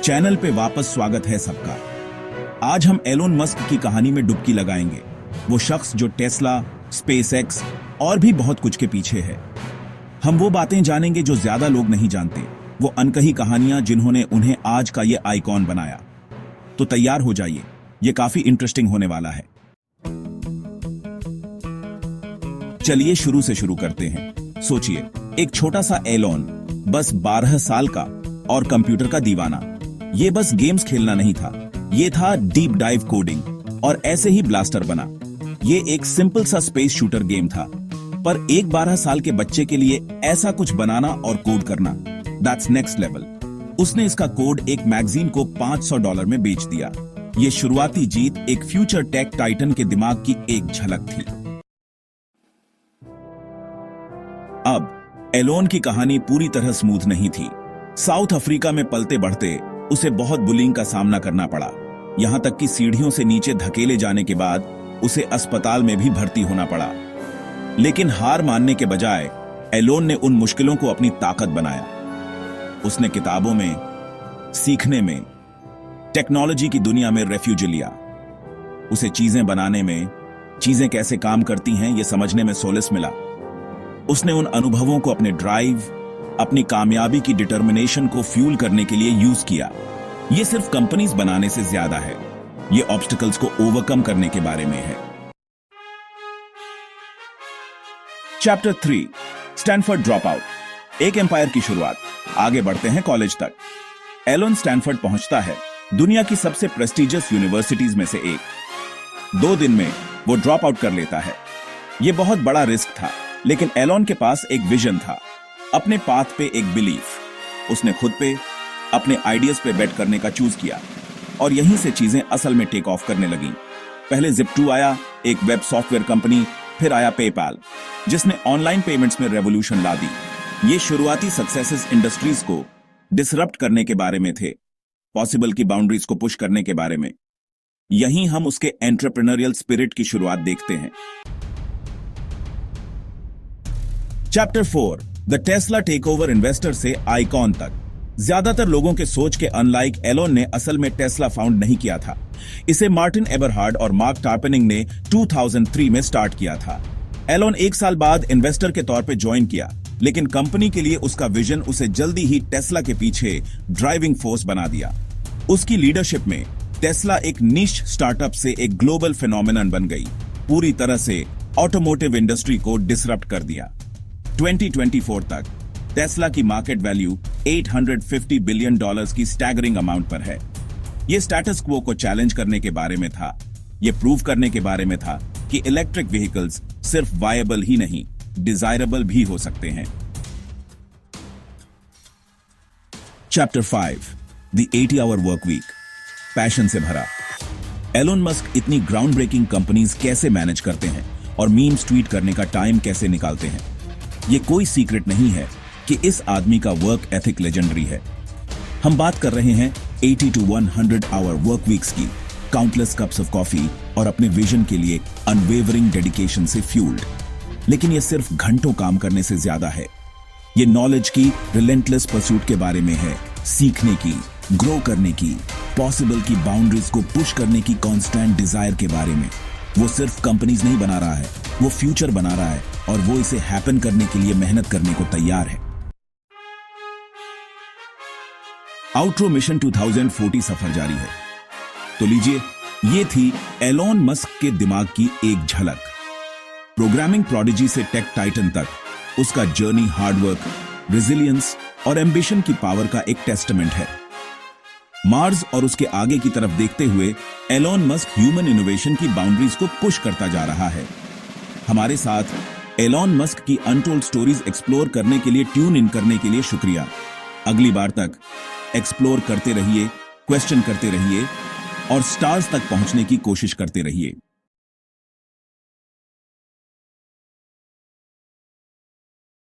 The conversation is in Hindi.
चैनल पे वापस स्वागत है सबका। आज हम एलोन मस्क की कहानी में डुबकी लगाएंगे, वो शख्स जो टेस्ला, स्पेसएक्स और भी बहुत कुछ के पीछे है। हम वो बातें जानेंगे जो ज्यादा लोग नहीं जानते, वो अनकही कहानियां जिन्होंने उन्हें आज का ये आइकॉन बनाया। तो तैयार हो जाइए, ये काफी इंटरेस्टिंग होने वाला है। चलिए शुरू से शुरू करते हैं। सोचिए, एक छोटा सा एलोन, बस 12 साल का और कंप्यूटर का दीवाना। ये बस गेम्स खेलना नहीं था, ये था डीप डाइव कोडिंग, और ऐसे ही ब्लास्टर बना। ये एक सिंपल सा स्पेस शूटर गेम था, पर एक 12 साल के बच्चे के लिए ऐसा कुछ बनाना और कोड करना, दैट्स नेक्स्ट लेवल। उसने इसका कोड एक मैगजीन को $500 में बेच दिया। ये शुरुआती जीत एक फ्यूचर टेक टाइटन के दिमाग की एक झलक थी। अब एलोन की कहानी पूरी तरह स्मूथ नहीं थी। साउथ अफ्रीका में पलते बढ़ते उसे बहुत बुलिंग का सामना करना पड़ा, यहां तक कि सीढ़ियों से नीचे धकेले जाने के बाद उसे अस्पताल में भी भर्ती होना पड़ा। लेकिन हार मानने के बजाय एलोन ने उन मुश्किलों को अपनी ताकत बनाया। उसने किताबों में, सीखने में, टेक्नोलॉजी की दुनिया में रेफ्यूज लिया। उसे चीजें बनाने में, चीजें कैसे काम करती हैं ये समझने में सोलिस मिला। उसने उन अनुभवों को अपने ड्राइव, अपनी कामयाबी की डिटर्मिनेशन को फ्यूल करने के लिए यूज किया। ये सिर्फ कंपनीज बनाने से ज्यादा है, ये ऑब्स्टिकल्स को ओवरकम करने के बारे में है। Chapter 3, Stanford drop out. एक एम्पायर की शुरुआत। आगे बढ़ते हैं कॉलेज तक। एलोन स्टैनफोर्ड पहुंचता है, दुनिया की सबसे प्रेस्टिजियस यूनिवर्सिटीज में से एक। 2 दिन में वो ड्रॉप आउट कर लेता है। यह बहुत बड़ा रिस्क था, लेकिन एलोन के पास एक विजन था, अपने पाथ पे एक बिलीफ। उसने खुद पे, अपने आइडियाज पे बेट करने का चूज किया, और यहीं से चीजें असल में टेक ऑफ करने लगी। पहले Zip2 आया, एक वेब सॉफ्टवेयर कंपनी, फिर आया पेपाल, जिसने ऑनलाइन पेमेंट्स में रेवोल्यूशन ला दी। ये शुरुआती सक्सेसेस इंडस्ट्रीज को डिसरप्ट करने के बारे में थे, पॉसिबल की बाउंड्रीज को पुश करने के बारे में। यहीं हम उसके एंटरप्रेन्योरियल स्पिरिट की शुरुआत देखते हैं। Chapter 4, the Tesla takeover investor से आइकॉन तक। ज्यादातर लोगों के सोच के अनलाइक एलोन ने असल में टेस्ला फाउंड नहीं किया था। इसे मार्टिन एबरहार्ड और मार्क टार्पेनिंग ने 2003 में स्टार्ट किया था। एलोन 1 साल बाद इन्वेस्टर के तौर पे ज्वाइन किया, लेकिन कंपनी के लिए उसका विजन उसे जल्दी ही टेस्ला के पीछे ड्राइविंग फोर्स बना दिया। उसकी लीडरशिप में टेस्ला एक निश स्टार्टअप से एक ग्लोबल फिनोमिनन बन गई, पूरी तरह से ऑटोमोटिव इंडस्ट्री को डिसरप्ट कर दिया। 2024 तक टेस्ला की मार्केट वैल्यू $850 बिलियन की स्टैगरिंग अमाउंट पर है। यह स्टेटस क्वो को चैलेंज करने के बारे में था। यह प्रूव करने के बारे में था कि इलेक्ट्रिक व्हीकल्स सिर्फ वायबल ही नहीं, डिजायरेबल भी हो सकते हैं। Chapter 5, the 80-hour work week. Passion से भरा। एलोन मस्क इतनी ग्राउंड ब्रेकिंग कंपनीज कैसे मैनेज करते हैं और मीम्स ट्वीट करने का टाइम कैसे निकालते हैं, ये कोई सीक्रेट नहीं है कि इस आदमी का वर्क एथिक लेजेंडरी है। हम बात कर रहे हैं 80 to 100 आवर वर्क वीक्स की, काउंटलेस कप्स ऑफ कॉफी और अपने विजन के लिए अनवेवरिंग डेडिकेशन से फ्यूल्ड। लेकिन ये सिर्फ घंटों काम करने से ज्यादा है। ये नॉलेज की रिलेंटलेस परसूट के बारे में है, सीखने की, ग्रो करने की, पॉसिबल की बाउंड्रीज को पुश करने की कॉन्स्टेंट डिजायर के बारे में। वो सिर्फ कंपनीज नहीं बना रहा है, वो फ्यूचर बना रहा है, और वो इसे हैपन करने के लिए मेहनत करने को तैयार है। आउट्रो मिशन 2040 सफर जारी है। तो लीजिए, ये थी एलोन मस्क के दिमाग की एक झलक। प्रोग्रामिंग प्रोडिजी से टेक टाइटन तक उसका जर्नी हार्डवर्क, रेजिलियंस और एम्बिशन की पावर का एक टेस्टामेंट है। मार्स और उसके आगे की तरफ देखते हुए एलोन मस्क ह्यूमन इनोवेशन की बाउंड्रीज को पुश करता जा रहा है। हमारे साथ एलोन मस्क की अनटोल्ड स्टोरीज एक्सप्लोर करने के लिए ट्यून इन करने के लिए शुक्रिया। अगली बार तक एक्सप्लोर करते रहिए, क्वेश्चन करते रहिए और स्टार्स तक पहुंचने की कोशिश करते रहिए।